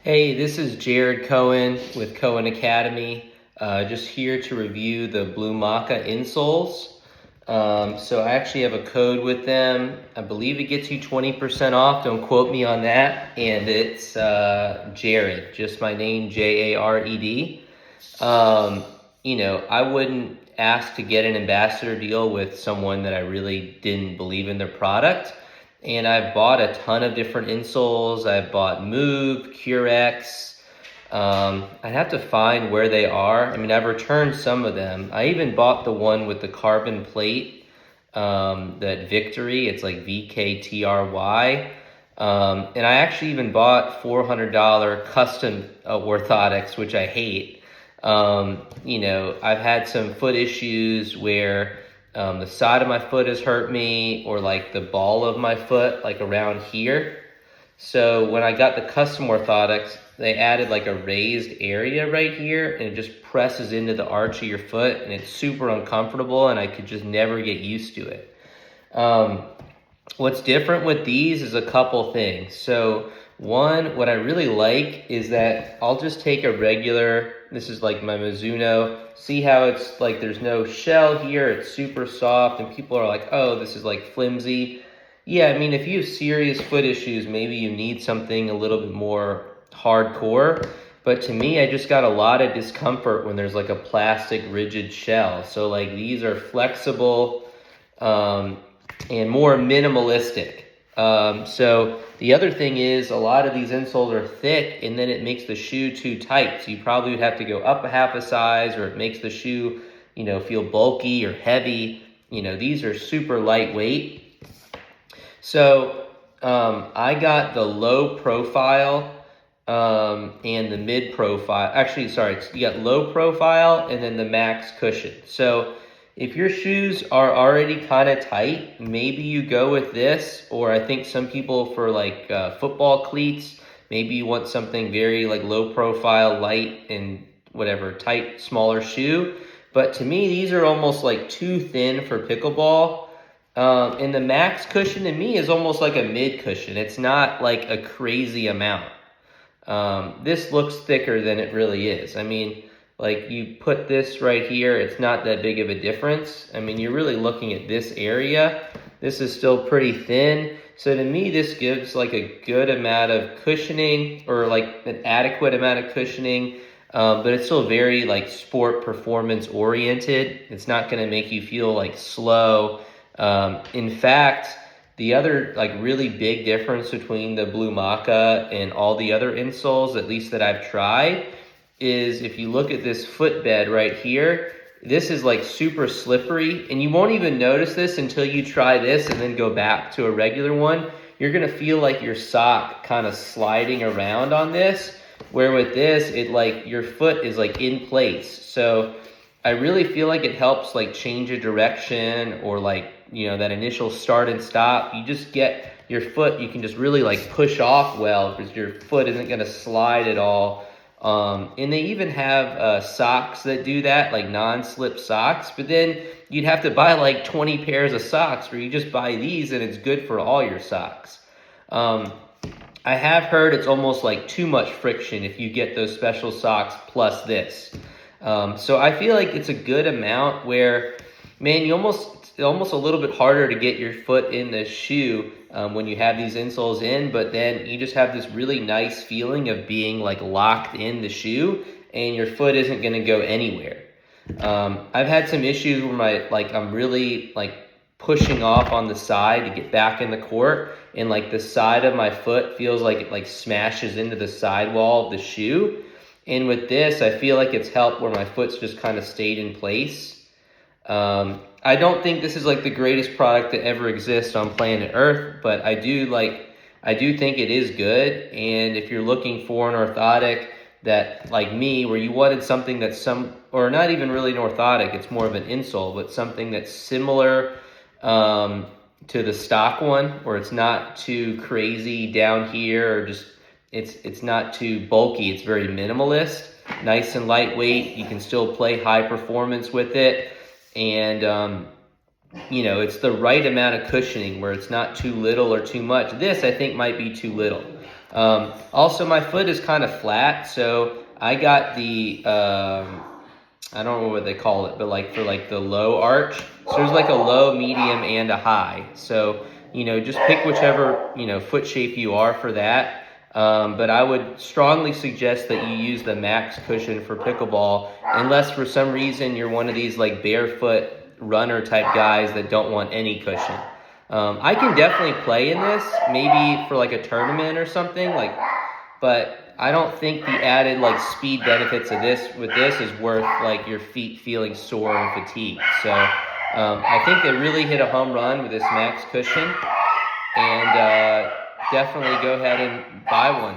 Hey, this is Jared Cohen with Cohen Academy. Just here to review the Blumaka Insoles. So I actually have a code with them. I believe it gets you 20% off. Don't quote me on that. And it's Jared, just my name, Jared. I wouldn't ask to get an ambassador deal with someone that I really didn't believe in their product. And I've bought a ton of different insoles. I've bought Move, Curex. I'd have to find where they are. I mean, I've returned some of them. I even bought the one with the carbon plate, that Victory. It's like VKTRY. And I actually even bought $400 custom orthotics, which I hate. I've had some foot issues where the side of my foot has hurt me, or like the ball of my foot, like around here. So when I got the custom orthotics, they added like a raised area right here, and it just presses into the arch of your foot, and it's super uncomfortable, and I could just never get used to it. What's different with these is a couple things. So one, what I really like is that I'll just take a regular, this is like my Mizuno, see how it's like there's no shell here, it's super soft, and people are like, oh, this is like flimsy. Yeah, I mean, if you have serious foot issues, maybe you need something a little bit more hardcore. But to me, I just got a lot of discomfort when there's like a plastic rigid shell. So like these are flexible, and more minimalistic. So the other thing is a lot of these insoles are thick, and then it makes the shoe too tight. So you probably would have to go up a half a size, or it makes the shoe, feel bulky or heavy. These are super lightweight. So I got the low profile and the mid profile. Actually, sorry, you got low profile and then the max cushion. So if your shoes are already kind of tight, maybe you go with this, or I think some people for like football cleats, maybe you want something very like low profile, light, and whatever, tight, smaller shoe. But to me, these are almost like too thin for pickleball. And the max cushion to me is almost like a mid cushion. It's not like a crazy amount. This looks thicker than it really is. I mean, like you put this right here, it's not that big of a difference. I mean, you're really looking at this area. This is still pretty thin. So to me, this gives like a good amount of cushioning, or like an adequate amount of cushioning. But it's still very like sport performance oriented. It's not going to make you feel like slow. In fact, the other like really big difference between the Blumaka and all the other insoles, at least that I've tried, is if you look at this footbed right here, this is like super slippery, and you won't even notice this until you try this and then go back to a regular one. You're gonna feel like your sock kind of sliding around on this, where with this, it like your foot is like in place. So I really feel like it helps like change a direction, or like, that initial start and stop. You just get your foot, you can just really like push off well, because your foot isn't going to slide at all. And they even have socks that do that, like non-slip socks. But then you'd have to buy like 20 pairs of socks, where you just buy these and it's good for all your socks. I have heard it's almost like too much friction if you get those special socks plus this. So I feel like it's a good amount where, man, it's almost a little bit harder to get your foot in the shoe when you have these insoles in, but then you just have this really nice feeling of being like locked in the shoe, and your foot isn't going to go anywhere. I've had some issues where I'm really like pushing off on the side to get back in the court, and like the side of my foot feels like it like smashes into the sidewall of the shoe. And with this, I feel like it's helped where my foot's just kind of stayed in place. I don't think this is like the greatest product that ever exists on planet Earth, but I do think it is good. And if you're looking for an orthotic that, like me, where you wanted something that's or not even really an orthotic, it's more of an insole, but something that's similar to the stock one, where it's not too crazy down here, or just it's not too bulky. It's very minimalist, nice and lightweight. You can still play high performance with it, and it's the right amount of cushioning where it's not too little or too much. This I think might be too little. Also, my foot is kind of flat, so I got the I don't know what they call it, but like for like the low arch. So there's like a low, medium, and a high. So just pick whichever foot shape you are for that. But I would strongly suggest that you use the max cushion for pickleball, unless for some reason you're one of these like barefoot runner type guys that don't want any cushion. I can definitely play in this, maybe for like a tournament or something, but I don't think the added like speed benefits of this is worth like your feet feeling sore and fatigued. So I think they really hit a home run with this max cushion, and definitely go ahead and buy one.